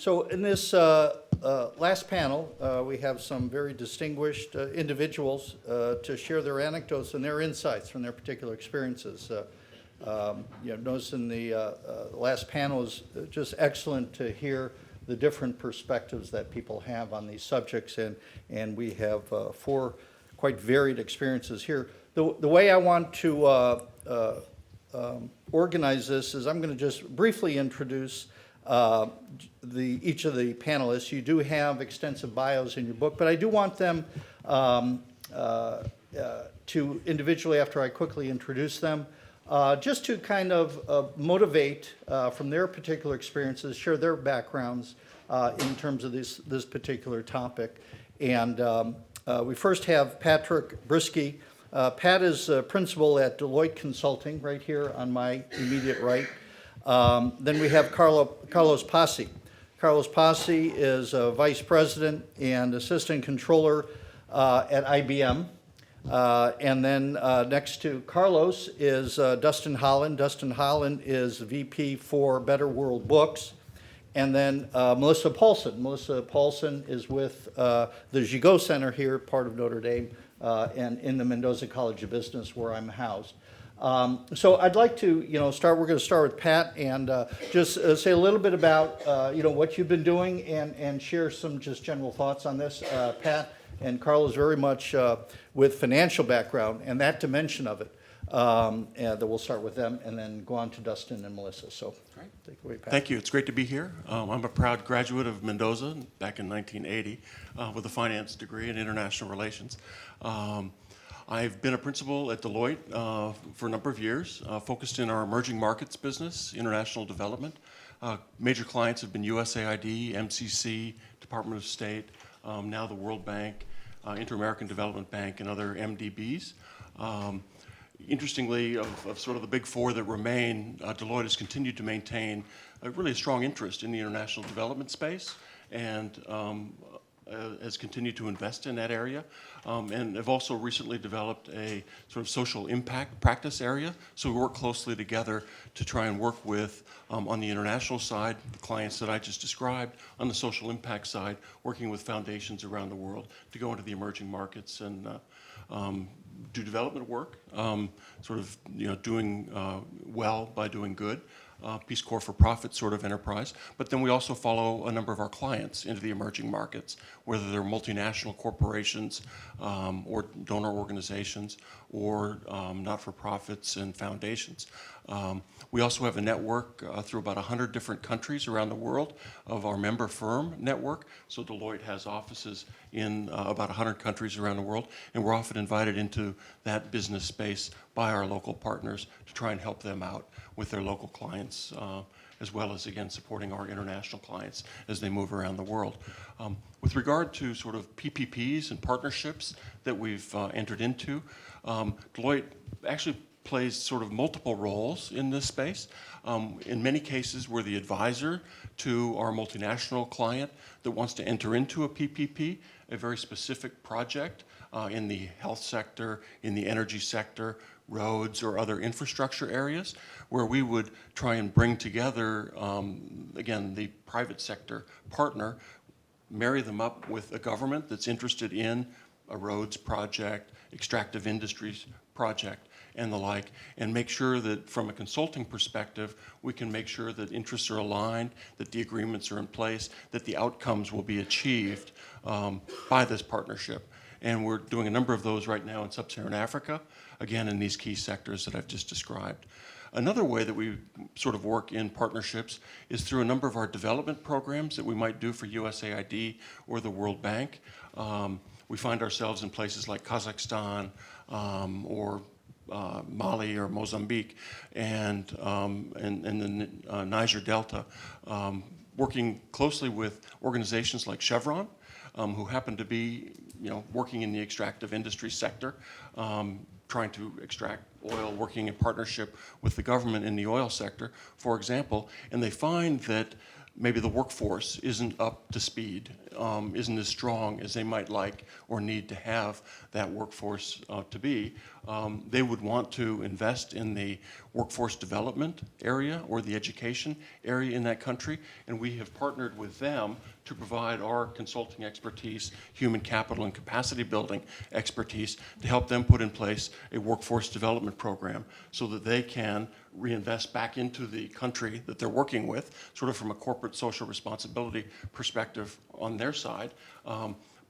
So in this last panel, we have some very distinguished individuals to share their anecdotes and their insights from their particular experiences. Notice in the last panel is just excellent to hear the different perspectives that people have on these subjects, and we have four quite varied experiences here. The way I want to organize this is I'm going to just briefly introduce each of the panelists. You do have extensive bios in your book, but I do want them to individually, after I quickly introduce them, just to kind of motivate from their particular experiences, share their backgrounds in terms of this particular topic. And we first have Patrick Bryski. Pat is principal at Deloitte Consulting, right here on my immediate right. Then we have Carlos Passi. Carlos Passi is vice president and assistant controller at IBM. And then next to Carlos is Dustin Holland. Dustin Holland is VP for Better World Books. And then Melissa Paulsen. Melissa Paulsen is with the Gigot Center here, part of Notre Dame, and in the Mendoza College of Business, where I'm housed. So I'd like to, start. We're going to start with Pat and just say a little bit about, what you've been doing and share some just general thoughts on this. Pat and Carlos very much with financial background and that dimension of it. And then we'll start with them and then go on to Dustin and Melissa. So take it away, Pat. Thank you. It's great to be here. I'm a proud graduate of Mendoza back in 1980 with a finance degree in international relations. I've been a principal at Deloitte for a number of years, focused in our emerging markets business, international development. Major clients have been USAID, MCC, Department of State, now the World Bank, Inter-American Development Bank, and other MDBs. Interestingly, of sort of the big four that remain, Deloitte has continued to maintain really a strong interest in the international development space and has continued to invest in that area, and have also recently developed a sort of social impact practice area. So we work closely together to try and work with, on the international side, the clients that I just described, on the social impact side, working with foundations around the world to go into the emerging markets and do development work, doing well by doing good. Peace Corps for profit sort of enterprise. But then we also follow a number of our clients into the emerging markets, whether they're multinational corporations or donor organizations or not-for-profits and foundations. We also have a network through about 100 different countries around the world of our member firm network. So Deloitte has offices in about 100 countries around the world, and we're often invited into that business space by our local partners to try and help them out with their local clients, as well as, again, supporting our international clients as they move around the world. With regard to sort of PPPs and partnerships that we've entered into, Deloitte actually plays sort of multiple roles in this space. In many cases, we're the advisor to our multinational client that wants to enter into a PPP, a very specific project in the health sector, in the energy sector, roads or other infrastructure areas, where we would try and bring together, again, the private sector partner, marry them up with a government that's interested in a roads project, extractive industries project, and the like, and make sure that from a consulting perspective, we can make sure that interests are aligned, that the agreements are in place, that the outcomes will be achieved by this partnership. And we're doing a number of those right now in sub-Saharan Africa, again, in these key sectors that I've just described. Another way that we sort of work in partnerships is through a number of our development programs that we might do for USAID or the World Bank. We find ourselves in places like Kazakhstan or Mali or Mozambique and the Niger Delta, working closely with organizations like Chevron, who happen to be working in the extractive industry sector, trying to extract oil, working in partnership with the government in the oil sector, for example, and they find that maybe the workforce isn't up to speed isn't as strong as they might like or need to have that workforce to be, they would want to invest in the workforce development area or the education area in that country, and we have partnered with them to provide our consulting expertise, human capital and capacity building expertise to help them put in place a workforce development program so that they can reinvest back into the country that they're working with, sort of from a corporate social responsibility perspective on their side.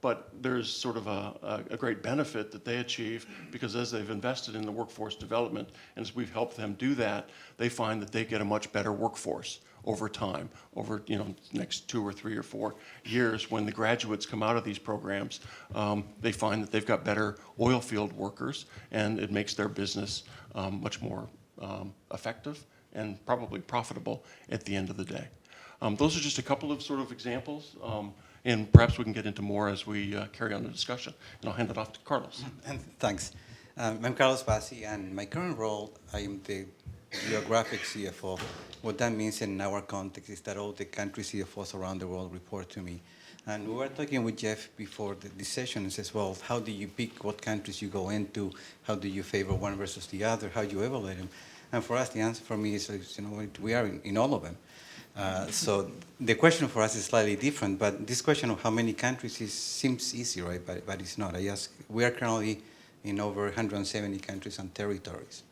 But there's sort of a great benefit that they achieve because as they've invested in the workforce development and as we've helped them do that, they find that they get a much better workforce over time, over next 2 or 3 or 4 years. When the graduates come out of these programs, they find that they've got better oil field workers, and it makes their business much more effective and probably profitable at the end of the day. Those are just a couple of sort of examples, and perhaps we can get into more as we carry on the discussion. And I'll hand it off to Carlos. And thanks. I'm Carlos Passi, and my current role, I am the geographic CFO. What that means in our context is that all the country CFOs around the world report to me. And we were talking with Jeff before this session and says, well, how do you pick what countries you go into? How do you favor one versus the other? How do you evaluate them? And for us, the answer for me is, we are in all of them. So the question for us is slightly different, but this question of how many countries seems easy, right? But it's not. We are currently in over 170 countries and territories.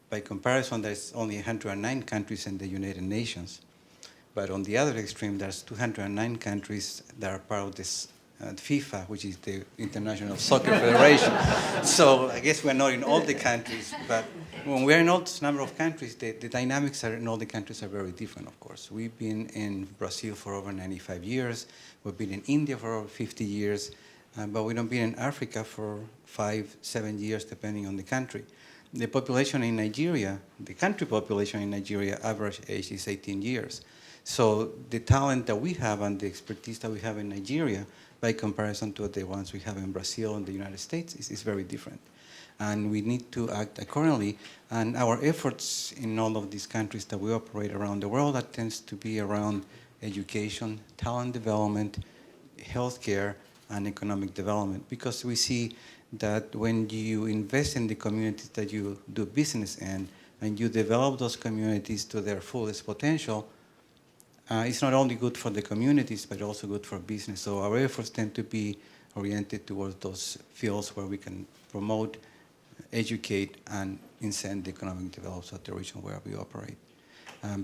By comparison, there's only 109 countries in the United Nations. But on the other extreme, there's 209 countries that are part of this FIFA, which is the International Soccer Federation. So I guess we're not in all the countries, but when we're in all this number of countries, the dynamics in all the countries are very different, of course. We've been in Brazil for over 95 years. We've been in India for over 50 years, but we don't been in Africa for 5-7 years, depending on the country. The population in Nigeria, the country population in Nigeria, average age is 18 years. So the talent that we have and the expertise that we have in Nigeria, by comparison to the ones we have in Brazil and the United States, is very different. And we need to act accordingly. And our efforts in all of these countries that we operate around the world, that tends to be around education, talent development, healthcare, and economic development. Because we see that when you invest in the communities that you do business in, and you develop those communities to their fullest potential, it's not only good for the communities, but also good for business. So our efforts tend to be oriented towards those fields where we can promote, educate, and incent the economic development of the region where we operate.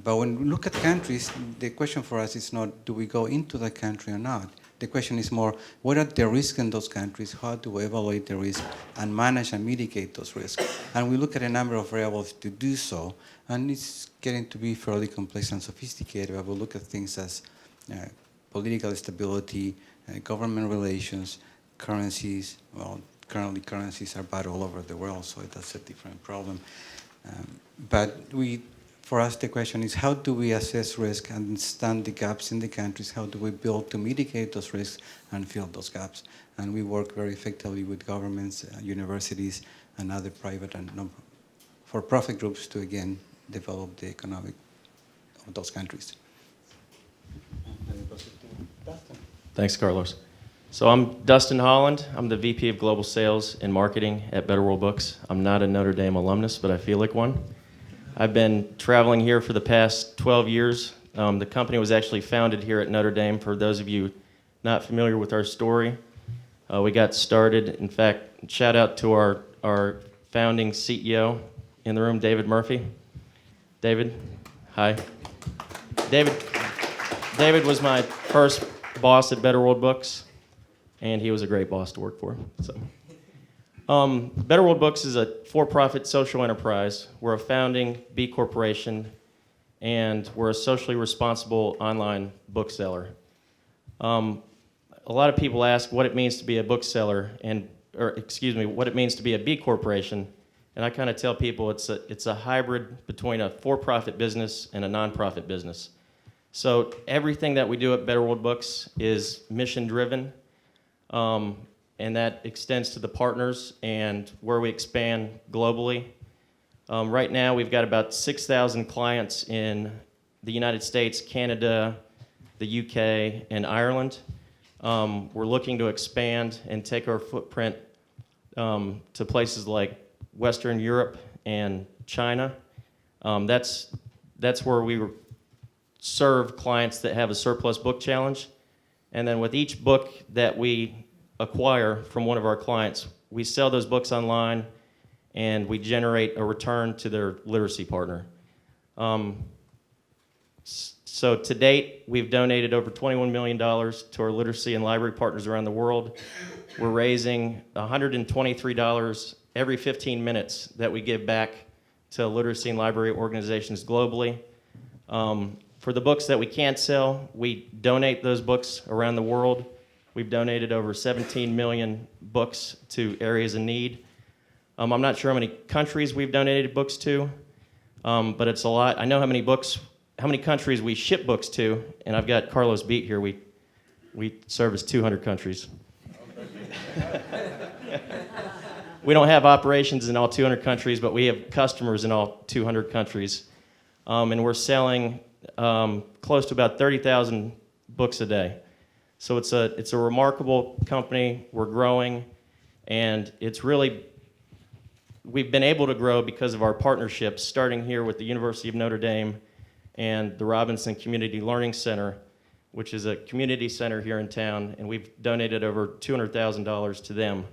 But when we look at countries, the question for us is not, do we go into the country or not? The question is more, what are the risks in those countries? How do we evaluate the risk and manage and mitigate those risks? And we look at a number of variables to do so, and it's getting to be fairly complex and sophisticated. But we'll look at things as political stability, government relations, currencies. Well, currently currencies are bad all over the world, so that's a different problem. For us, the question is, how do we assess risk and understand the gaps in the countries? How do we build to mitigate those risks and fill those gaps? And we work very effectively with governments, universities, and other private and for-profit groups to, again, develop the economic of those countries. Thanks, Carlos. So I'm Dustin, Holland. I'm the VP of Global Sales and Marketing at Better World Books. I'm not a Notre Dame alumnus, but I feel like one. I've been traveling here for the past 12 years. The company was actually founded here at Notre Dame. For those of you not familiar with our story, we got started. In fact, shout out to our founding CEO in the room, David Murphy. David, hi. David was my first boss at Better World Books, and he was a great boss to work for. So. Better World Books is a for-profit social enterprise. We're a founding B Corporation, and we're a socially responsible online bookseller. A lot of people ask what it means to be a bookseller, what it means to be a B Corporation, and I kind of tell people it's a hybrid between a for-profit business and a non-profit business. So everything that we do at Better World Books is mission-driven. And that extends to the partners and where we expand globally. Right now, we've got about 6,000 clients in the United States, Canada, the UK, and Ireland. We're looking to expand and take our footprint to places like Western Europe and China. That's where we serve clients that have a surplus book challenge. And then with each book that we acquire from one of our clients, we sell those books online and we generate a return to their literacy partner. So to date, we've donated over $21 million to our literacy and library partners around the world. We're raising $123 every 15 minutes that we give back to literacy and library organizations globally. For the books that we can't sell, we donate those books around the world. We've donated over 17 million books to areas in need. I'm not sure how many countries we've donated books to, but it's a lot. I know how many countries we ship books to, and I've got Carlos beat here. We service 200 countries. We don't have operations in all 200 countries, but we have customers in all 200 countries. And we're selling close to about 30,000 books a day. So it's a remarkable company. We're growing, and we've been able to grow because of our partnerships, starting here with the University of Notre Dame and the Robinson Community Learning Center, which is a community center here in town, and we've donated over $200,000 to them.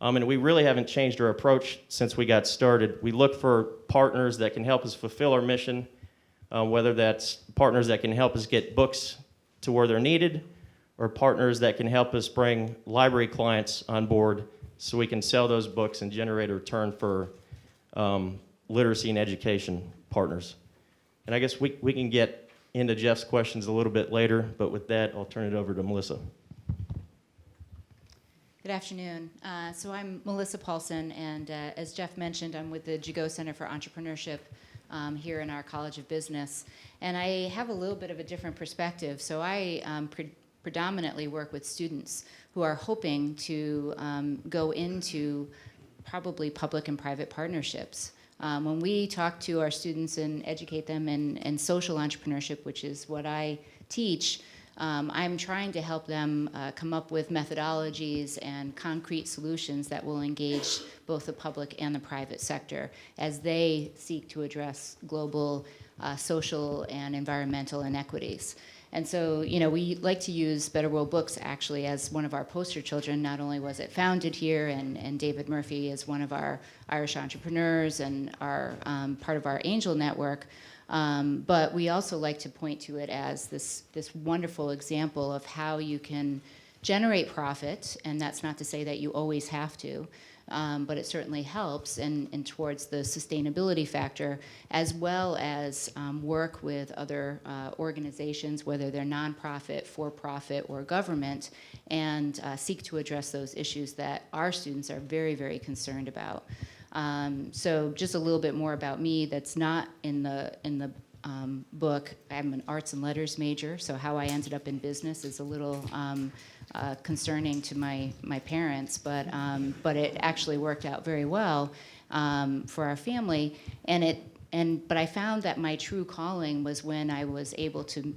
And we really haven't changed our approach since we got started. We look for partners that can help us fulfill our mission, whether that's partners that can help us get books to where they're needed, or partners that can help us bring library clients on board so we can sell those books and generate a return for literacy and education partners. And I guess we can get into Jeff's questions a little bit later, but with that, I'll turn it over to Melissa. Good afternoon. So I'm Melissa Paulsen, and as Jeff mentioned, I'm with the Gigot Center for Entrepreneurship here in our College of Business. And I have a little bit of a different perspective. So I predominantly work with students who are hoping to go into probably public and private partnerships. When we talk to our students and educate them in social entrepreneurship, which is what I teach, I'm trying to help them come up with methodologies and concrete solutions that will engage both the public and the private sector as they seek to address global social and environmental inequities. And so, we like to use Better World Books actually as one of our poster children. Not only was it founded here, and David Murphy is one of our Irish entrepreneurs and our part of our angel network, but we also like to point to it as this wonderful example of how you can generate profit, and that's not to say that you always have to, but it certainly helps and towards the sustainability factor, as well as work with other organizations, whether they're nonprofit, for-profit, or government, and seek to address those issues that our students are very, very concerned about. So just a little bit more about me that's not in the book. I'm an arts and letters major, so how I ended up in business is a little concerning to my parents, but it actually worked out very well for our family. But I found that my true calling was when I was able to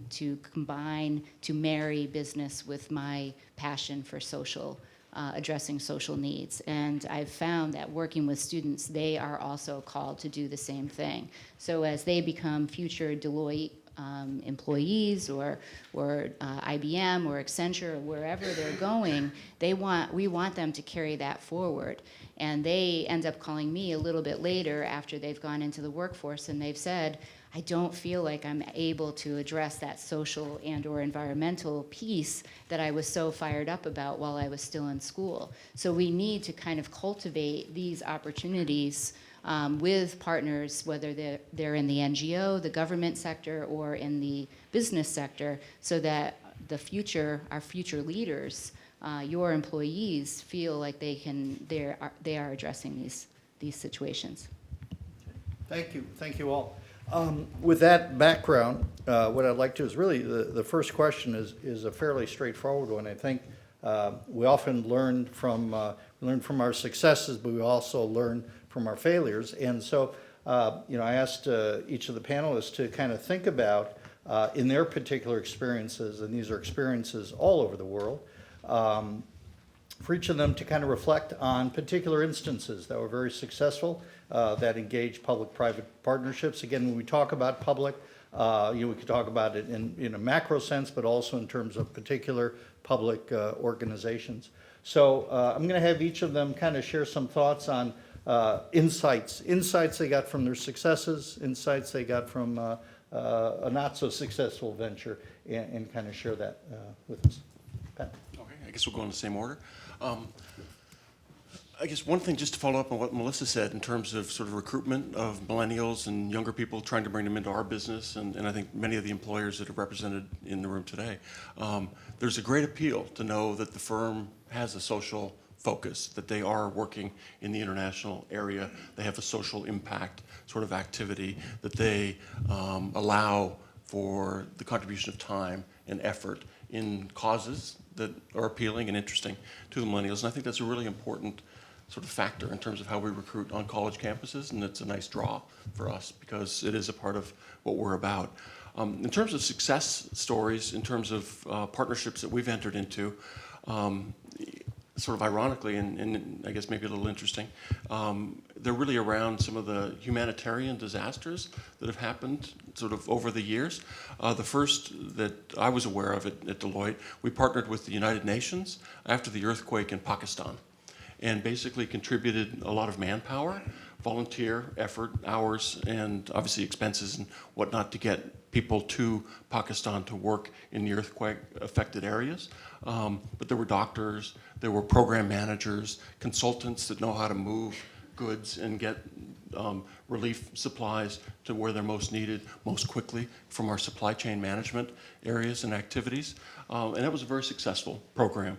marry business with my passion for addressing social needs. And I've found that working with students, they are also called to do the same thing. So as they become future Deloitte employees or IBM or Accenture or wherever they're going, we want them to carry that forward. And they end up calling me a little bit later after they've gone into the workforce and they've said, I don't feel like I'm able to address that social and or environmental piece that I was so fired up about while I was still in school. So we need to kind of cultivate these opportunities with partners, whether they're in the NGO, the government sector, or in the business sector, so that our future leaders, your employees, feel like they are addressing these situations. Thank you all. With that background, what I'd like to is really the first question is a fairly straightforward one. I think we often learn from our successes, but we also learn from our failures. And so, I asked each of the panelists to kind of think about in their particular experiences, and these are experiences all over the world, for each of them to kind of reflect on particular instances that were very successful, that engage public-private partnerships. Again, when we talk about public, we could talk about it in a macro sense, but also in terms of particular public organizations. So I'm going to have each of them kind of share some thoughts on insights they got from their successes, insights they got from a not-so-successful venture, and kind of share that with us. Pat? Okay, I guess we'll go in the same order. I guess one thing just to follow up on what Melissa said in terms of sort of recruitment of millennials and younger people, trying to bring them into our business, and I think many of the employers that are represented in the room today, there's a great appeal to know that the firm has a social focus, that they are working in the international area, they have a social impact sort of activity, that they allow for the contribution of time and effort in causes that are appealing and interesting to the millennials. And I think that's a really important sort of factor in terms of how we recruit on college campuses, and it's a nice draw for us because it is a part of what we're about. In terms of success stories, in terms of partnerships that we've entered into, sort of ironically, and I guess maybe a little interesting, they're really around some of the humanitarian disasters that have happened sort of over the years. The first that I was aware of at Deloitte, we partnered with the United Nations after the earthquake in Pakistan, and basically contributed a lot of manpower, volunteer effort, hours, and obviously expenses and whatnot to get people to Pakistan to work in the earthquake-affected areas. But there were doctors, there were program managers, consultants that know how to move goods and get relief supplies to where they're most needed most quickly from our supply chain management areas and activities. And that was a very successful program.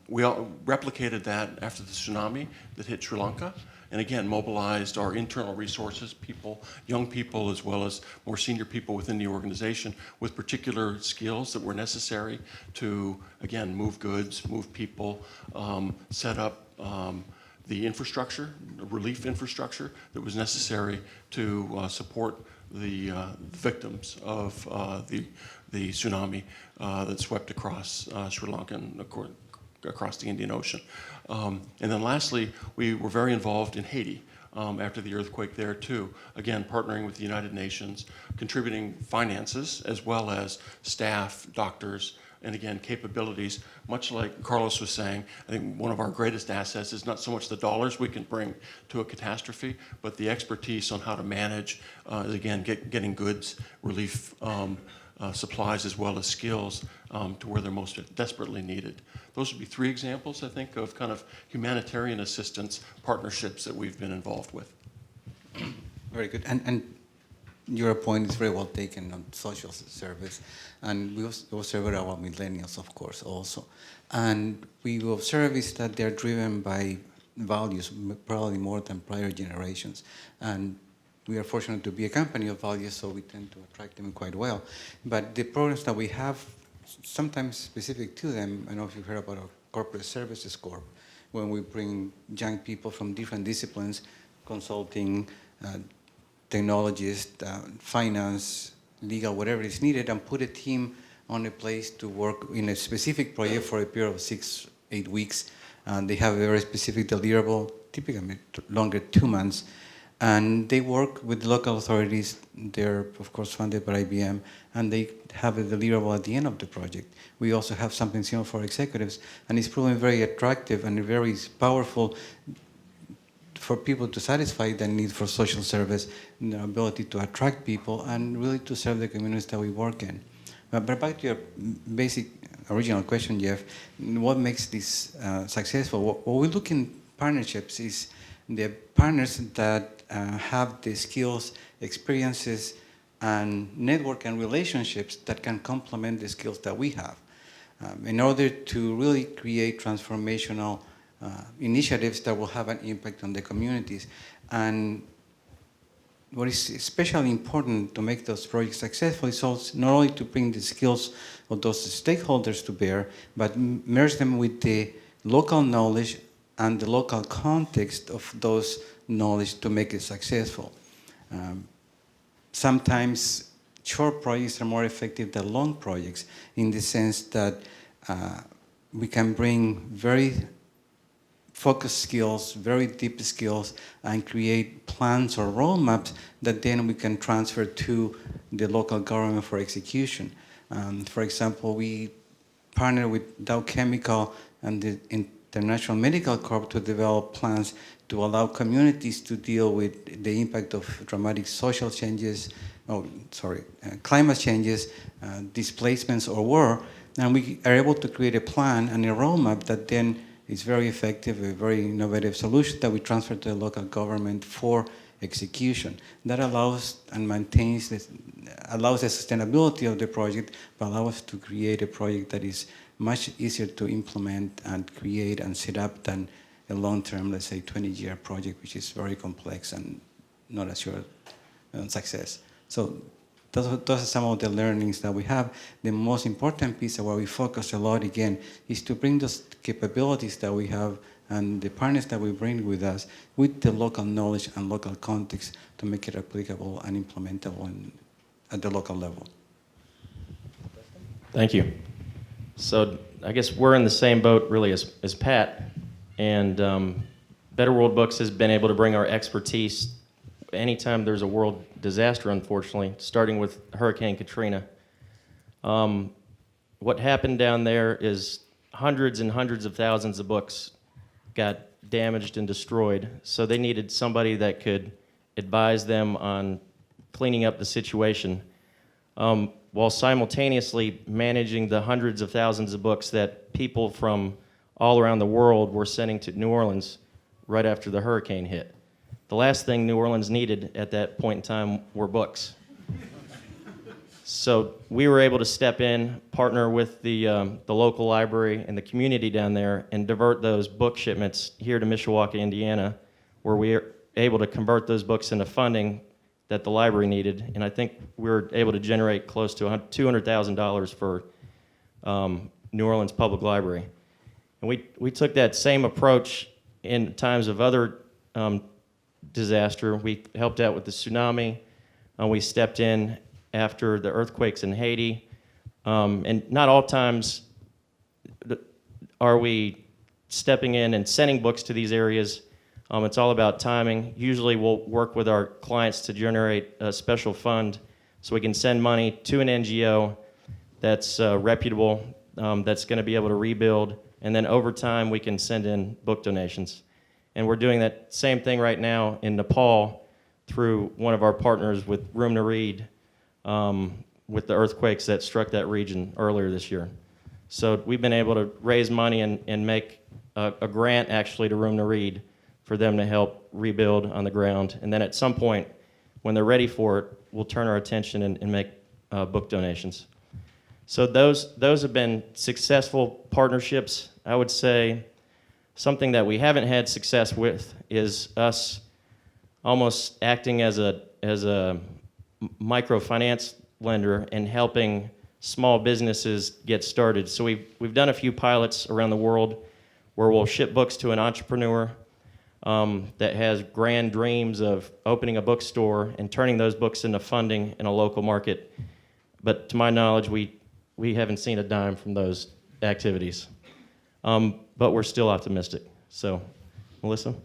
We all replicated that after the tsunami that hit Sri Lanka, and again mobilized our internal resources, people, young people as well as more senior people within the organization with particular skills that were necessary to, again, move goods, move people, set up the infrastructure, the relief infrastructure that was necessary to support the victims of the tsunami that swept across Sri Lanka and across the Indian Ocean. And then lastly, we were very involved in Haiti after the earthquake there too. Again, partnering with the United Nations, contributing finances as well as staff, doctors, and again, capabilities. Much like Carlos was saying, I think one of our greatest assets is not so much the dollars we can bring to a catastrophe, but the expertise on how to manage, again, getting goods, relief supplies, as well as skills to where they're most desperately needed. Those would be three examples, I think, of kind of humanitarian assistance partnerships that we've been involved with. Very good. And your point is very well taken on social service. And we observe our millennials, of course, also. And we observe is that they're driven by values, probably more than prior generations. And we are fortunate to be a company of values, so we tend to attract them quite well. But the programs that we have, sometimes specific to them, I don't know if you've heard about our corporate services corp, when we bring young people from different disciplines, consulting, technologists, finance, legal, whatever is needed, and put a team on a place to work in a specific project for a period of 6-8 weeks. And they have a very specific deliverable, typically longer 2 months. And they work with the local authorities. They're, of course, funded by IBM, and they have a deliverable at the end of the project. We also have something similar for executives, and it's proven very attractive and very powerful for people to satisfy the need for social service, and the ability to attract people, and really to serve the communities that we work in. But back to your basic original question, Jeff, what makes this successful? What we look in partnerships is the partners that have the skills, experiences, and network and relationships that can complement the skills that we have in order to really create transformational initiatives that will have an impact on the communities. And what is especially important to make those projects successful is also not only to bring the skills of those stakeholders to bear, but merge them with the local knowledge and the local context of those knowledge to make it successful. Sometimes short projects are more effective than long projects in the sense that we can bring very focused skills, very deep skills, and create plans or roadmaps that then we can transfer to the local government for execution. For example, we partner with Dow Chemical and the International Medical Corp to develop plans to allow communities to deal with the impact of dramatic social changes, climate changes, displacements, or war. And we are able to create a plan and a roadmap that then is very effective, a very innovative solution that we transfer to the local government for execution. That allows and maintains allows the sustainability of the project, but allows us to create a project that is much easier to implement and create and set up than a long-term, let's say, 20-year project, which is very complex and not assured success. So those are some of the learnings that we have. The most important piece where we focus a lot, again, is to bring those capabilities that we have and the partners that we bring with us with the local knowledge and local context to make it applicable and implementable at the local level. Thank you. So I guess we're in the same boat really as Pat, and Better World Books has been able to bring our expertise anytime there's a world disaster, unfortunately, starting with Hurricane Katrina. What happened down there is hundreds and hundreds of thousands of books got damaged and destroyed, so they needed somebody that could advise them on cleaning up the situation, while simultaneously managing the hundreds of thousands of books that people from all around the world were sending to New Orleans right after the hurricane hit. The last thing New Orleans needed at that point in time were books. So we were able to step in, partner with the local library and the community down there, and divert those book shipments here to Mishawaka, Indiana, where we were able to convert those books into funding that the library needed. And I think we were able to generate close to $200,000 for New Orleans Public Library. And we took that same approach in times of other disaster. We helped out with the tsunami. We stepped in after the earthquakes in Haiti. And not all times are we stepping in and sending books to these areas. It's all about timing. Usually we'll work with our clients to generate a special fund so we can send money to an NGO that's reputable, that's going to be able to rebuild, and then over time we can send in book donations. And we're doing that same thing right now in Nepal through one of our partners with Room to Read, with the earthquakes that struck that region earlier this year. So we've been able to raise money and make a grant actually to Room to Read for them to help rebuild on the ground. And then at some point, when they're ready for it, we'll turn our attention and make book donations. So those have been successful partnerships. I would say something that we haven't had success with is us almost acting as a microfinance lender and helping small businesses get started. So we've done a few pilots around the world where we'll ship books to an entrepreneur that has grand dreams of opening a bookstore and turning those books into funding in a local market. But to my knowledge, we haven't seen a dime from those activities. But we're still optimistic. So, Melissa?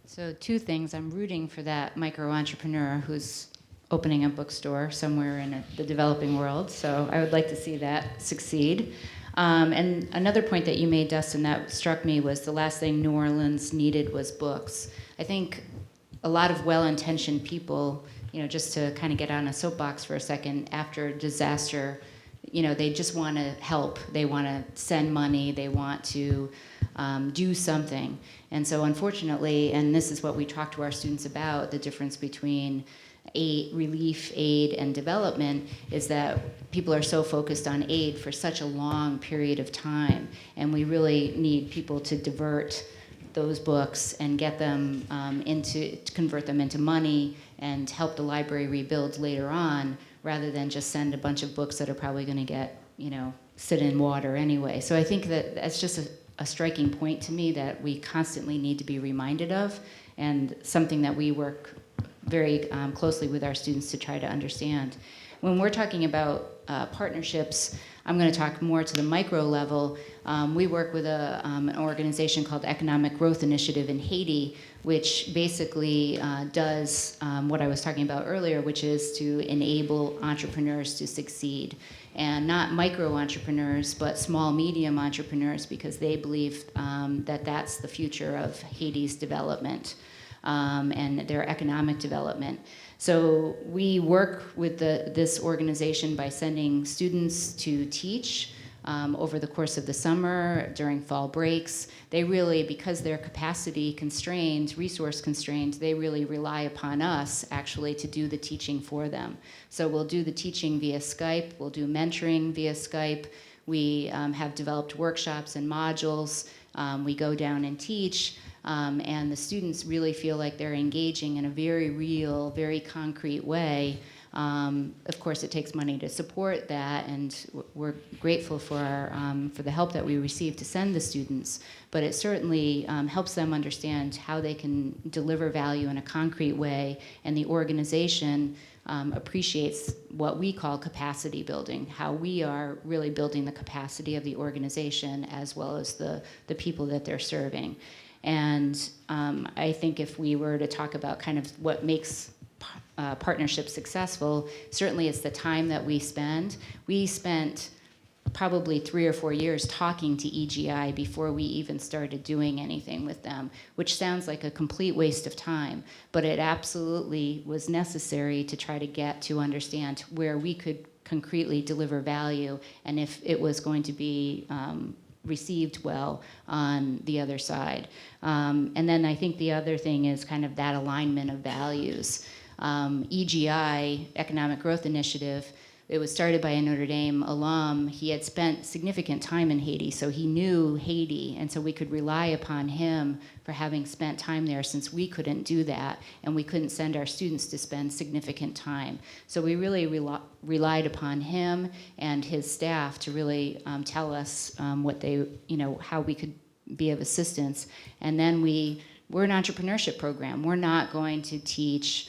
So 2 things. I'm rooting for that micro-entrepreneur who's opening a bookstore somewhere in the developing world. So I would like to see that succeed. And another point that you made, Dustin, that struck me was the last thing New Orleans needed was books. I think a lot of well-intentioned people, just to kind of get on a soapbox for a second, after a disaster, they just want to help. They want to send money. They want to do something. And so unfortunately, and this is what we talk to our students about, the difference between relief, aid, and development, is that people are so focused on aid for such a long period of time, and we really need people to divert those books and get them to convert them into money and help the library rebuild later on, rather than just send a bunch of books that are probably going to get, sit in water anyway. So I think that that's just a striking point to me that we constantly need to be reminded of, and something that we work very closely with our students to try to understand. When we're talking about partnerships, I'm going to talk more to the micro level. We work with an organization called Economic Growth Initiative in Haiti, which basically does what I was talking about earlier, which is to enable entrepreneurs to succeed. And not micro entrepreneurs, but small, medium entrepreneurs, because they believe that that's the future of Haiti's development and their economic development. So we work with this organization by sending students to teach over the course of the summer, during fall breaks. They really, because they're capacity constrained, resource constrained, they really rely upon us actually to do the teaching for them. So we'll do the teaching via Skype, we'll do mentoring via Skype. We have developed workshops and modules. We go down and teach. And the students really feel like they're engaging in a very real, very concrete way. Of course, it takes money to support that, and we're grateful for the help that we receive to send the students. But it certainly helps them understand how they can deliver value in a concrete way, and the organization appreciates what we call capacity building, how we are really building the capacity of the organization as well as the people that they're serving. And I think if we were to talk about kind of what makes partnerships successful, certainly it's the time that we spend. We spent probably 3 or 4 years talking to EGI before we even started doing anything with them, which sounds like a complete waste of time, but it absolutely was necessary to try to get to understand where we could concretely deliver value and if it was going to be received well on the other side. And then I think the other thing is kind of that alignment of values. EGI, Economic Growth Initiative, it was started by a Notre Dame alum. He had spent significant time in Haiti, so he knew Haiti, and so we could rely upon him for having spent time there since we couldn't do that, and we couldn't send our students to spend significant time. So we really relied upon him and his staff to really tell us what they, how we could be of assistance. And then we're an entrepreneurship program. We're not going to teach.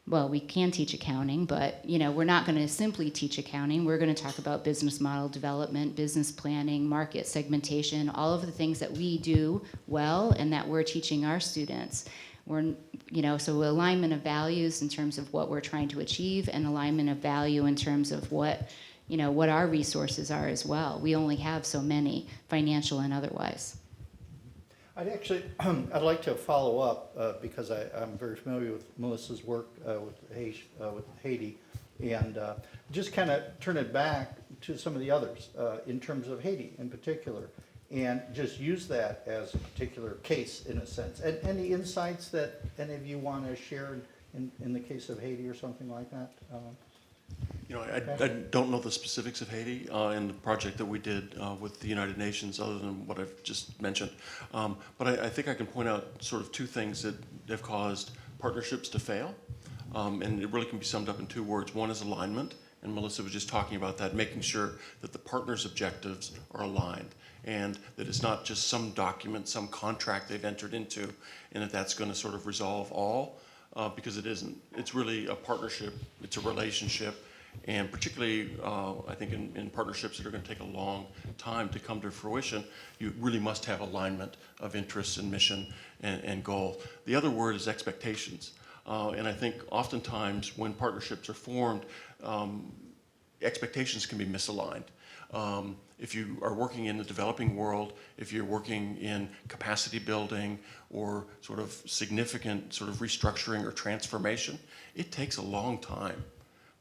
Well, we can teach accounting, but we're not going to simply teach accounting. We're going to talk about business model development, business planning, market segmentation, all of the things that we do well and that we're teaching our students. So alignment of values in terms of what we're trying to achieve, and alignment of value in terms of what our resources are as well. We only have so many, financial and otherwise. I'd like to follow up because I'm very familiar with Melissa's work with Haiti, and just kind of turn it back to some of the others in terms of Haiti in particular, and just use that as a particular case in a sense. And any insights that any of you want to share in the case of Haiti or something like that? I don't know the specifics of Haiti in the project that we did with the United Nations, other than what I've just mentioned. But I think I can point out sort of 2 things that have caused partnerships to fail. And it really can be summed up in 2 words. One is alignment, and Melissa was just talking about that, making sure that the partners' objectives are aligned, and that it's not just some document, some contract they've entered into, and that's going to sort of resolve all. Because it isn't. It's really a partnership, it's a relationship, and particularly I think in partnerships that are going to take a long time to come to fruition, you really must have alignment of interests and mission and goal. The other word is expectations, and I think oftentimes when partnerships are formed, expectations can be misaligned. If you are working in the developing world, if you're working in capacity building or sort of significant sort of restructuring or transformation, it takes a long time,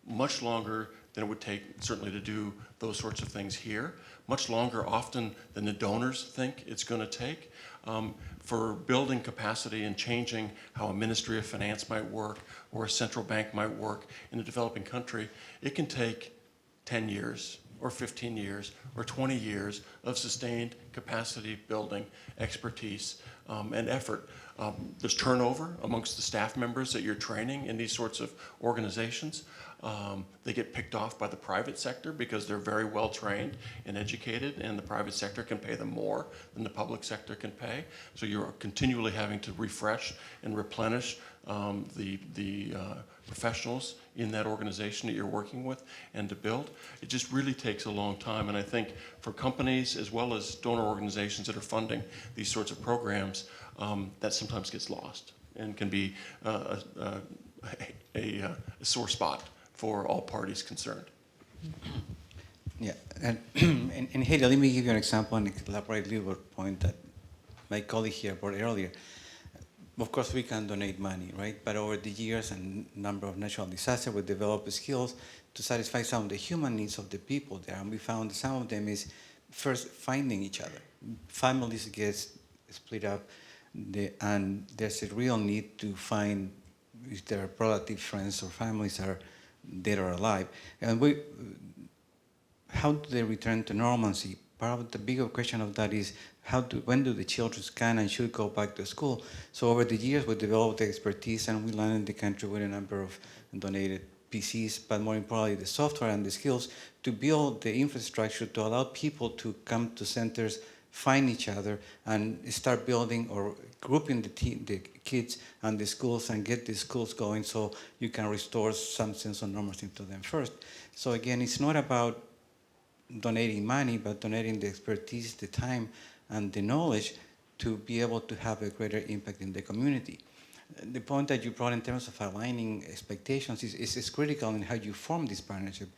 much longer than it would take certainly to do those sorts of things here, much longer often than the donors think it's going to take. For building capacity and changing how a Ministry of Finance might work or a central bank might work in a developing country, it can take 10 years or 15 years or 20 years of sustained capacity building, expertise, and effort. There's turnover amongst the staff members that you're training in these sorts of organizations. They get picked off by the private sector because they're very well trained and educated, and the private sector can pay them more than the public sector can pay. So you're continually having to refresh and replenish the professionals in that organization that you're working with and to build. It just really takes a long time, and I think for companies as well as donor organizations that are funding these sorts of programs, that sometimes gets lost and can be a sore spot for all parties concerned. Yeah, and in Haiti, let me give you an example and elaborate a little bit point that my colleague here brought earlier. Of course, we can donate money, right? But over the years and number of natural disasters, we developed skills to satisfy some of the human needs of the people there. And we found some of them is first finding each other. Families get split up, and there's a real need to find if their relative friends or families are dead or alive. And how do they return to normalcy? Part of the bigger question of that is when do the children can and should go back to school? So over the years, we developed the expertise, and we landed the country with a number of donated PCs, but more importantly, the software and the skills to build the infrastructure to allow people to come to centers, find each other, and start building or grouping the kids and the schools and get the schools going so you can restore some sense of normalcy to them first. So again, it's not about donating money, but donating the expertise, the time, and the knowledge to be able to have a greater impact in the community. The point that you brought in terms of aligning expectations is critical in how you form this partnership,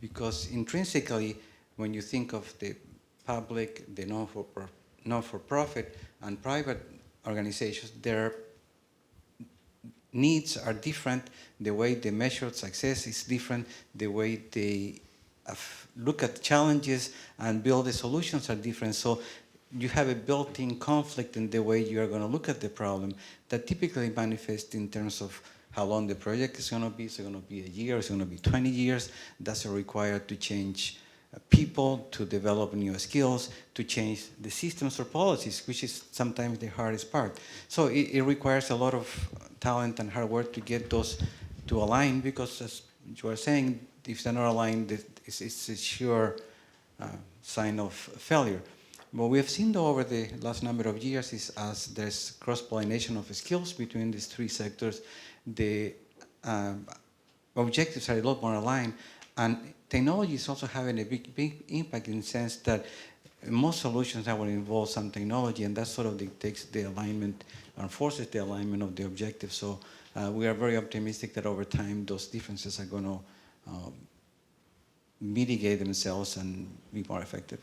because intrinsically, when you think of the public, the non-for-profit, and private organizations, their needs are different. The way they measure success is different. The way they look at challenges and build the solutions are different. So you have a built-in conflict in the way you are going to look at the problem that typically manifests in terms of how long the project is going to be. Is it going to be a year? Is it going to be 20 years? Does it require to change people, to develop new skills, to change the systems or policies, which is sometimes the hardest part. So it requires a lot of talent and hard work to get those to align, because as you are saying, if they're not aligned, it's a sure sign of failure. What we have seen, though, over the last number of years is as there's cross-pollination of skills between these three sectors, the objectives are a lot more aligned, and technology is also having a big impact in the sense that most solutions that will involve some technology, and that sort of dictates the alignment and forces the alignment of the objectives. So we are very optimistic that over time those differences are going to mitigate themselves and be more effective.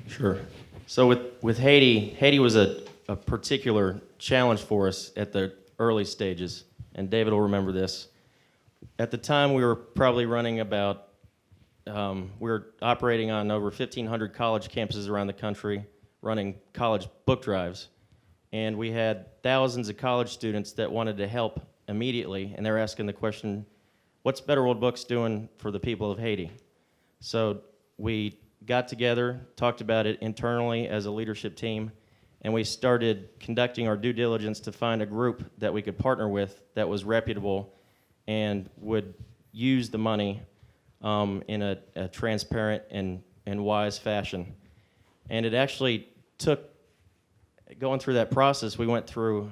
Sure. So with Haiti was a particular challenge for us at the early stages, and David will remember this. At the time, we were probably running about, we were operating on over 1,500 college campuses around the country, running college book drives, and we had thousands of college students that wanted to help immediately, and they're asking the question, what's Better World Books doing for the people of Haiti? So we got together, talked about it internally as a leadership team, and we started conducting our due diligence to find a group that we could partner with that was reputable and would use the money in a transparent and wise fashion. And it actually took, going through that process, we went through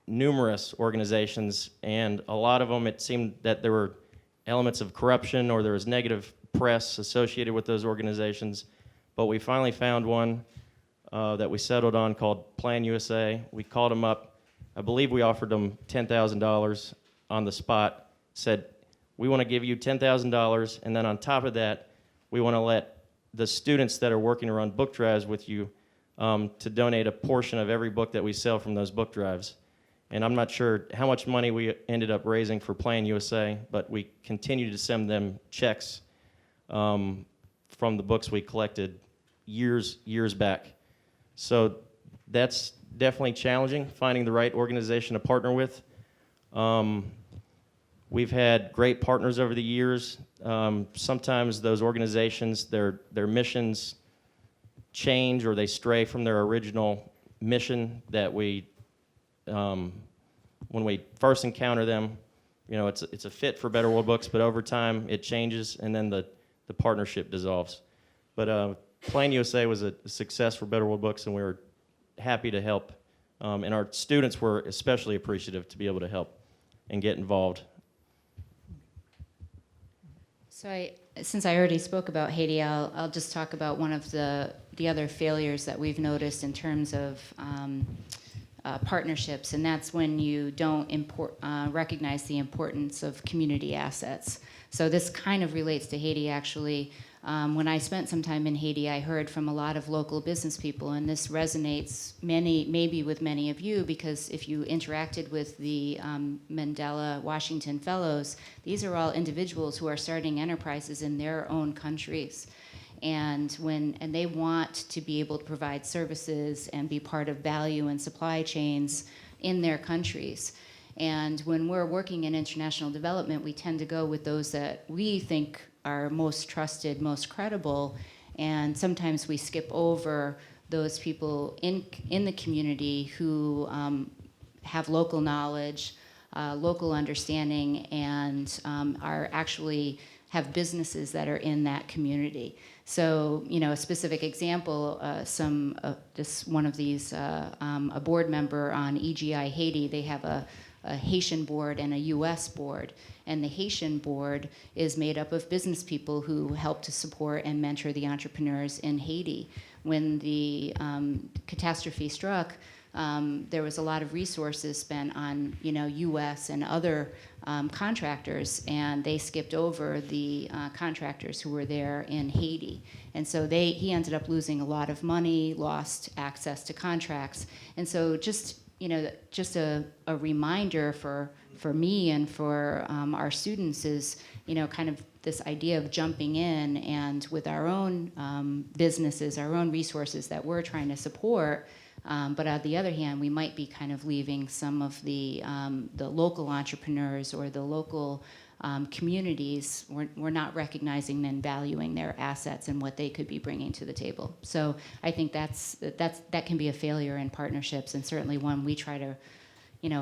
numerous organizations, and a lot of them, it seemed that there were elements of corruption or there was negative press associated with those organizations. But we finally found one that we settled on called Plan USA. We called them up. I believe we offered them $10,000 on the spot, said, we want to give you $10,000, and then on top of that, we want to let the students that are working to run book drives with you to donate a portion of every book that we sell from those book drives. And I'm not sure how much money we ended up raising for Plan USA, but we continue to send them checks from the books we collected years back. So that's definitely challenging, finding the right organization to partner with. We've had great partners over the years. Sometimes those organizations, their missions change or they stray from their original mission that we, when we first encounter them, it's a fit for Better World Books, but over time it changes, and then the partnership dissolves. But Plain USA was a success for Better World Books, and we were happy to help. And our students were especially appreciative to be able to help and get involved. So since I already spoke about Haiti, I'll just talk about one of the other failures that we've noticed in terms of partnerships, and that's when you don't recognize the importance of community assets. So this kind of relates to Haiti, actually. When I spent some time in Haiti, I heard from a lot of local business people, and this resonates maybe with many of you, because if you interacted with the Mandela Washington Fellows, these are all individuals who are starting enterprises in their own countries. And they want to be able to provide services and be part of value and supply chains in their countries. And when we're working in international development, we tend to go with those that we think are most trusted, most credible, and sometimes we skip over those people in the community who have local knowledge, local understanding, and are actually have businesses that are in that community. So, a specific example, one of these, a board member on EGI Haiti, they have a Haitian board and a US board. And the Haitian board is made up of business people who help to support and mentor the entrepreneurs in Haiti. When the catastrophe struck, there was a lot of resources spent on, US and other contractors, and they skipped over the contractors who were there in Haiti. And so he ended up losing a lot of money, lost access to contracts. And so just a reminder for me and for our students is, kind of this idea of jumping in and with our own businesses, our own resources that we're trying to support. But on the other hand, we might be kind of leaving some of the local entrepreneurs or the local communities, we're not recognizing and valuing their assets and what they could be bringing to the table. So I think that can be a failure in partnerships, and certainly one we try to,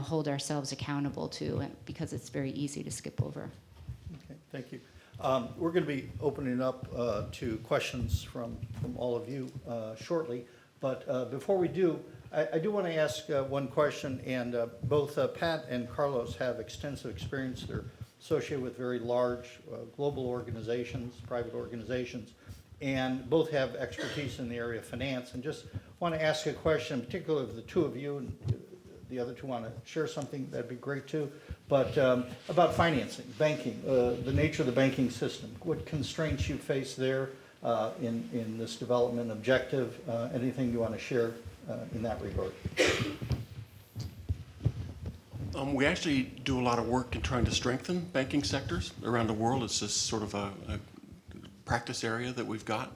hold ourselves accountable to, because it's very easy to skip over. Okay, thank you. We're going to be opening up to questions from all of you shortly, but before we do, I do want to ask one question, and both Pat and Carlos have extensive experience. They're associated with very large global organizations, private organizations, and both have expertise in the area of finance. And just want to ask a question, particularly of the two of you, and the other two want to share something, that'd be great too, but about financing, banking, the nature of the banking system. What constraints you face there in this development objective? Anything you want to share in that regard? We actually do a lot of work in trying to strengthen banking sectors around the world. It's just sort of a practice area that we've got,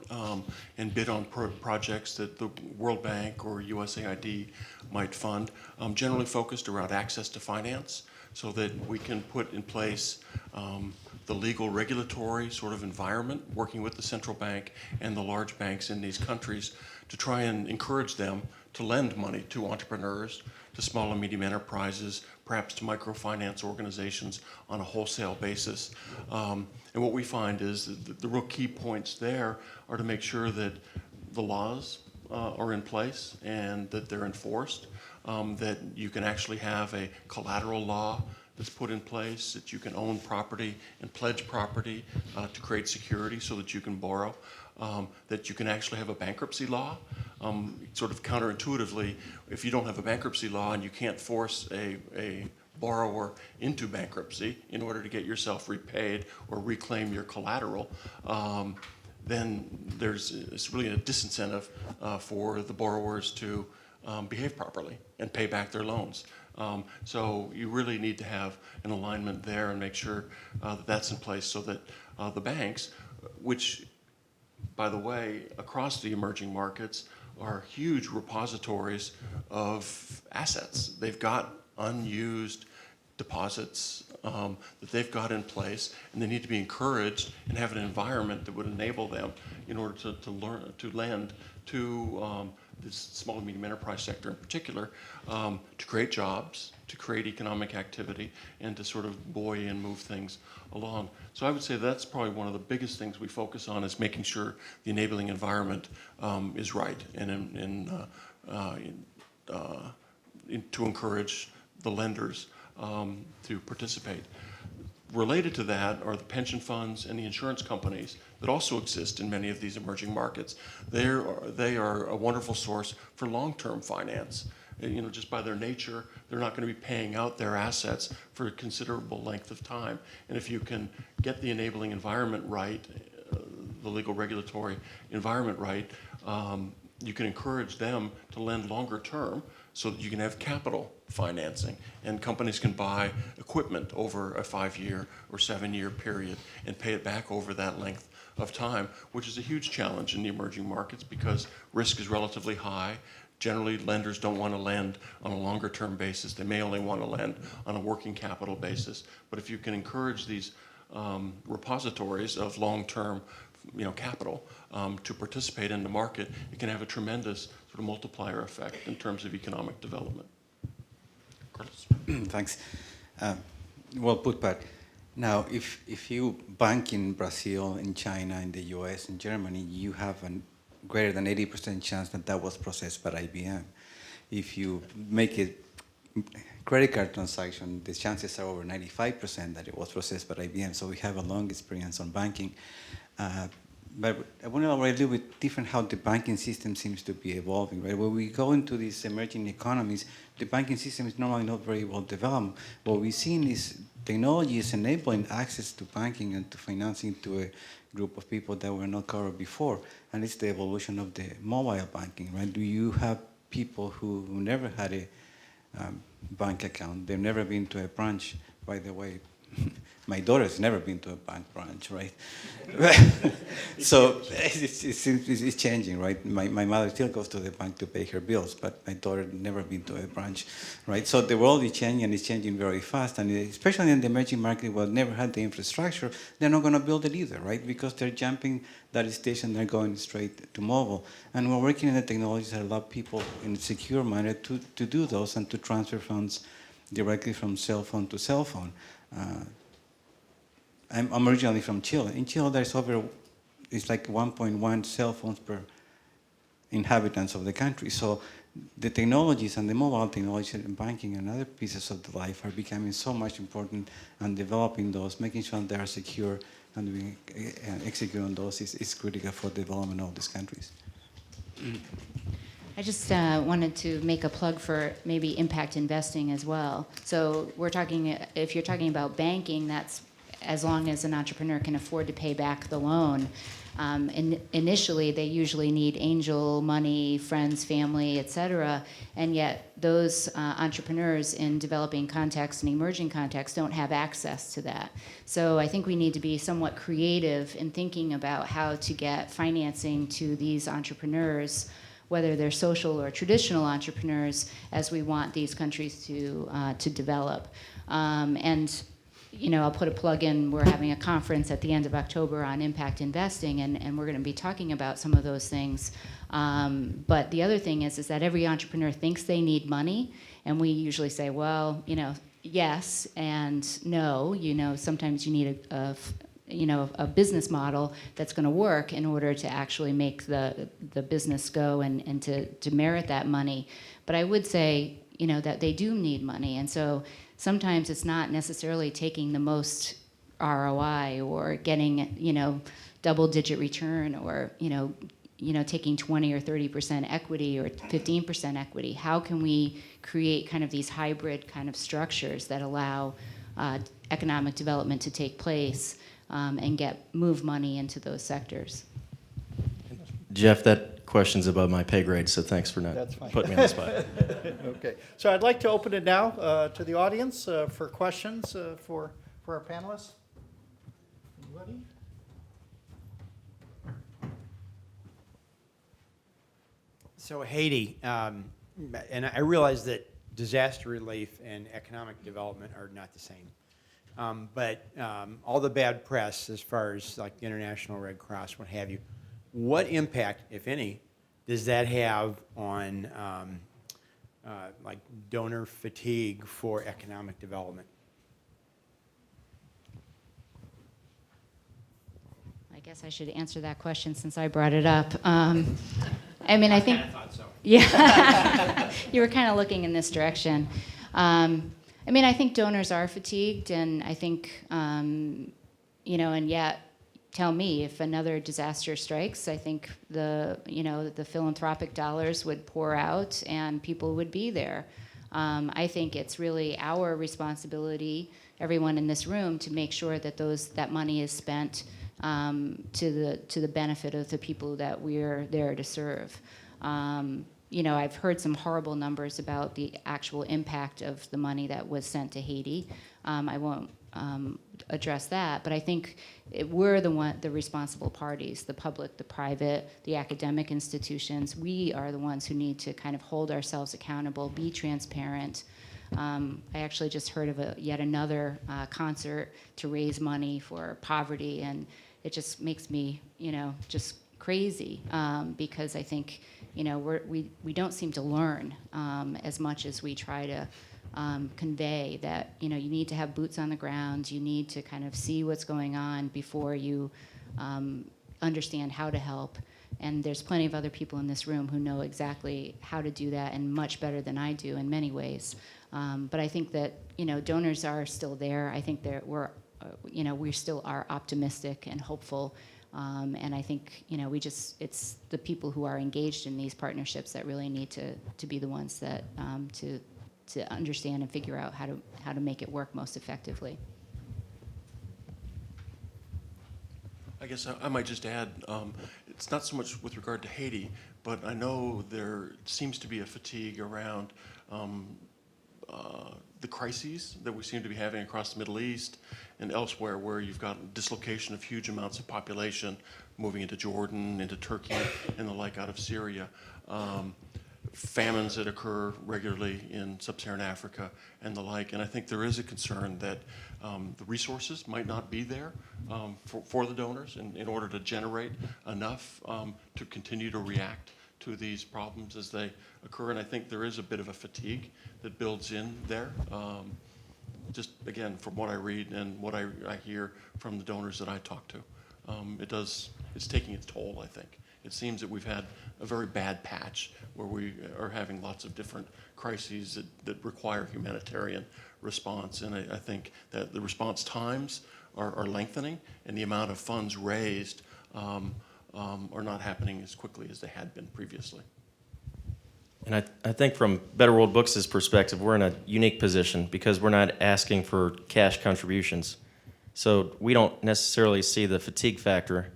and bid on projects that the World Bank or USAID might fund, generally focused around access to finance, so that we can put in place the legal regulatory sort of environment, working with the central bank and the large banks in these countries to try and encourage them to lend money to entrepreneurs, to small and medium enterprises, perhaps to microfinance organizations on a wholesale basis. And what we find is that the real key points there are to make sure that the laws are in place and that they're enforced, that you can actually have a collateral law that's put in place, that you can own property and pledge property to create security so that you can borrow, that you can actually have a bankruptcy law. Sort of counterintuitively, if you don't have a bankruptcy law and you can't force a borrower into bankruptcy in order to get yourself repaid or reclaim your collateral, then it's really a disincentive for the borrowers to behave properly and pay back their loans. So you really need to have an alignment there and make sure that that's in place so that the banks, which, by the way, across the emerging markets, are huge repositories of assets. They've got unused deposits that they've got in place, and they need to be encouraged and have an environment that would enable them in order to lend to this small and medium enterprise sector in particular, to create jobs, to create economic activity, and to sort of buoy and move things along. So I would say that's probably one of the biggest things we focus on, is making sure the enabling environment is right, and to encourage the lenders to participate. Related to that are the pension funds and the insurance companies that also exist in many of these emerging markets. They are a wonderful source for long-term finance. Just by their nature, they're not going to be paying out their assets for a considerable length of time. And if you can get the enabling environment right, the legal regulatory environment right, you can encourage them to lend longer term, so that you can have capital financing, and companies can buy equipment over a 5-year or 7-year period and pay it back over that length of time, which is a huge challenge in the emerging markets because risk is relatively high. Generally, lenders don't want to lend on a longer term basis. They may only want to lend on a working capital basis. But if you can encourage these repositories of long-term capital to participate in the market, it can have a tremendous sort of multiplier effect in terms of economic development. Carlos? Thanks. Well put, Pat. Now, if you bank in Brazil, in China, in the US, in Germany, you have a greater than 80% chance that was processed by IBM. If you make a credit card transaction, the chances are over 95% that it was processed by IBM. So we have a long experience on banking. But I want to elaborate a little bit different how the banking system seems to be evolving, right? When we go into these emerging economies, the banking system is normally not very well developed. What we've seen is technology is enabling access to banking and to financing to a group of people that were not covered before. And it's the evolution of the mobile banking, right? Do you have people who never had a bank account? They've never been to a branch, by the way. My daughter's never been to a bank branch, right? So it's changing, right? My mother still goes to the bank to pay her bills, but my daughter never been to a branch, right? So the world is changing, and it's changing very fast. And especially in the emerging market, where never had the infrastructure, they're not going to build it either, right? Because they're jumping that stage and they're going straight to mobile. And we're working in the technologies that allow people in a secure manner to do those and to transfer funds directly from cell phone to cell phone. I'm originally from Chile. In Chile, it's like 1.1 cell phones per inhabitants of the country. So the technologies and the mobile technologies and banking and other pieces of the life are becoming so much important, and developing those, making sure they are secure and execute on those is critical for the development of these countries. I just wanted to make a plug for maybe impact investing as well. So if you're talking about banking, that's as long as an entrepreneur can afford to pay back the loan. Initially, they usually need angel money, friends, family, et cetera, and yet those entrepreneurs in developing contexts and emerging contexts don't have access to that. So I think we need to be somewhat creative in thinking about how to get financing to these entrepreneurs, whether they're social or traditional entrepreneurs, as we want these countries to develop. And I'll put a plug in. We're having a conference at the end of October on impact investing, and we're going to be talking about some of those things. But the other thing is that every entrepreneur thinks they need money, and we usually say, well, yes and no. Sometimes you need a business model that's going to work in order to actually make the business go and to merit that money. But I would say, that they do need money, and so sometimes it's not necessarily taking the most ROI or getting, double-digit return or, taking 20 or 30% equity or 15% equity. How can we create kind of these hybrid kind of structures that allow economic development to take place and move money into those sectors? Jeff, that question's above my pay grade, so thanks for not That's fine. putting me on the spot. Okay, so I'd like to open it now to the audience for questions for our panelists. Anybody? So Haiti, and I realize that disaster relief and economic development are not the same. but all the bad press as far as like the International Red Cross, what have you, what impact, if any, does that have on like donor fatigue for economic development? I guess I should answer that question since I brought it up. I mean, I think. I thought so. Yeah, you were kind of looking in this direction. I mean, I think donors are fatigued, and I think, you know, and yet, tell me if another disaster strikes, I think the philanthropic dollars would pour out, and people would be there. I think it's really our responsibility, everyone in this room, to make sure that that money is spent to the benefit of the people that we're there to serve. You know, I've heard some horrible numbers about the actual impact of the money that was sent to Haiti. I won't address that, but I think we're the responsible parties, the public, the private, the academic institutions. We are the ones who need to kind of hold ourselves accountable, be transparent. I actually just heard of yet another concert to raise money for poverty, and it just makes me, you know, just crazy because I think, you know, we don't seem to learn as much as we try to convey that, you know, you need to have boots on the ground, you need to kind of see what's going on before you understand how to help. And there's plenty of other people in this room who know exactly how to do that, and much better than I do in many ways. But I think that, you know, donors are still there. I think we still are optimistic and hopeful. And I think, you know, it's the people who are engaged in these partnerships that really need to be the ones that to understand and figure out how to make it work most effectively. I guess I might just add, it's not so much with regard to Haiti, but I know there seems to be a fatigue around the crises that we seem to be having across the Middle East and elsewhere, where you've got dislocation of huge amounts of population moving into Jordan, into Turkey, and the like out of Syria. Famines that occur regularly in sub-Saharan Africa and the like. And I think there is a concern that the resources might not be there for the donors in order to generate enough to continue to react to these problems as they occur. And I think there is a bit of a fatigue that builds in there. Just again, from what I read and what I hear from the donors that I talk to, it's taking its toll, I think. It seems that we've had a very bad patch where we are having lots of different crises that require humanitarian response. And I think that the response times are lengthening, and the amount of funds raised are not happening as quickly as they had been previously. And I think from Better World Books' perspective, we're in a unique position because we're not asking for cash contributions. So we don't necessarily see the fatigue factor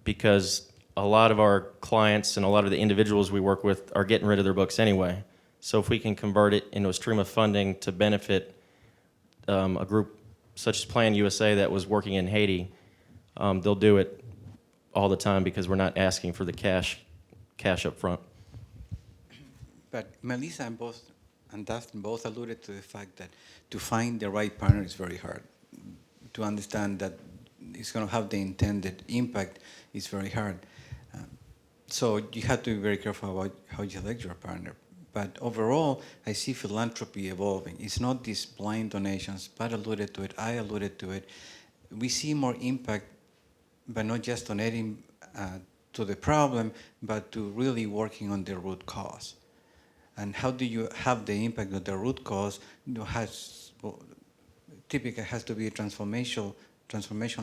because a lot of our clients and a lot of the individuals we work with are getting rid of their books anyway. So if we can convert it into a stream of funding to benefit a group such as Plan USA that was working in Haiti, they'll do it all the time because we're not asking for the cash up front. But Melissa and Dustin both alluded to the fact that to find the right partner is very hard. To understand that it's going to have the intended impact is very hard. So you have to be very careful about how you select your partner. But overall, I see philanthropy evolving. It's not these blind donations. Pat alluded to it. I alluded to it. We see more impact by not just donating to the problem, but to really working on the root cause. And how do you have the impact of the root cause? Typically has to be a transformational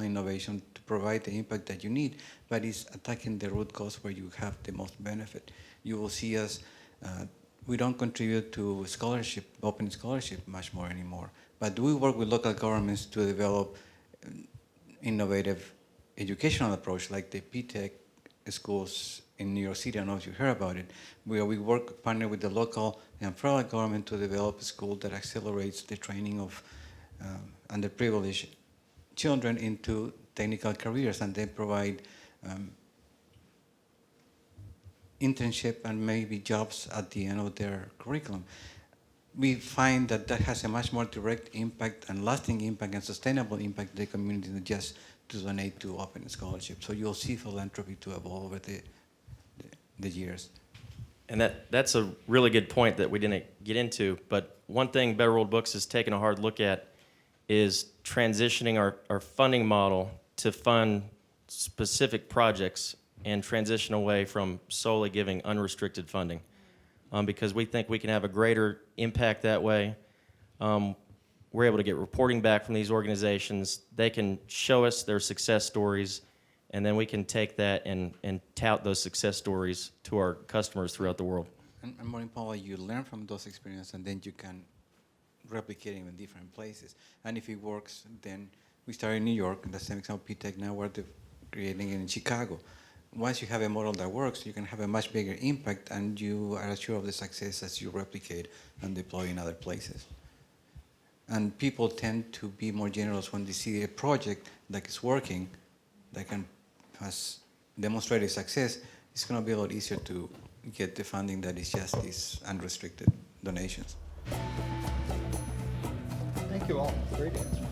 innovation to provide the impact that you need, but it's attacking the root cause where you have the most benefit. You will see us, we don't contribute to scholarship, open scholarship much more anymore, but we work with local governments to develop innovative educational approach like the P-Tech schools in New York City. I don't know if you heard about it, where we partner with the local and federal government to develop a school that accelerates the training of underprivileged children into technical careers, and they provide internship and maybe jobs at the end of their curriculum. we find that that has a much more direct impact and lasting impact and sustainable impact to the community than just to donate to open scholarships. So you'll see philanthropy to evolve over the years. And that's a really good point that we didn't get into. But one thing Better World Books has taken a hard look at is transitioning our funding model to fund specific projects and transition away from solely giving unrestricted funding. Because we think we can have a greater impact that way. We're able to get reporting back from these organizations. They can show us their success stories, and then we can take that and tout those success stories to our customers throughout the world. And more importantly, you learn from those experiences, and then you can replicate them in different places. And if it works, then we started in New York, and the same example, P-Tech, now we're creating it in Chicago. Once you have a model that works, you can have a much bigger impact, and you are assured of the success as you replicate and deploy in other places. And people tend to be more generous when they see a project that is working, that has demonstrated success. It's going to be a lot easier to get the funding that is just these unrestricted donations. Thank you all. Great answer.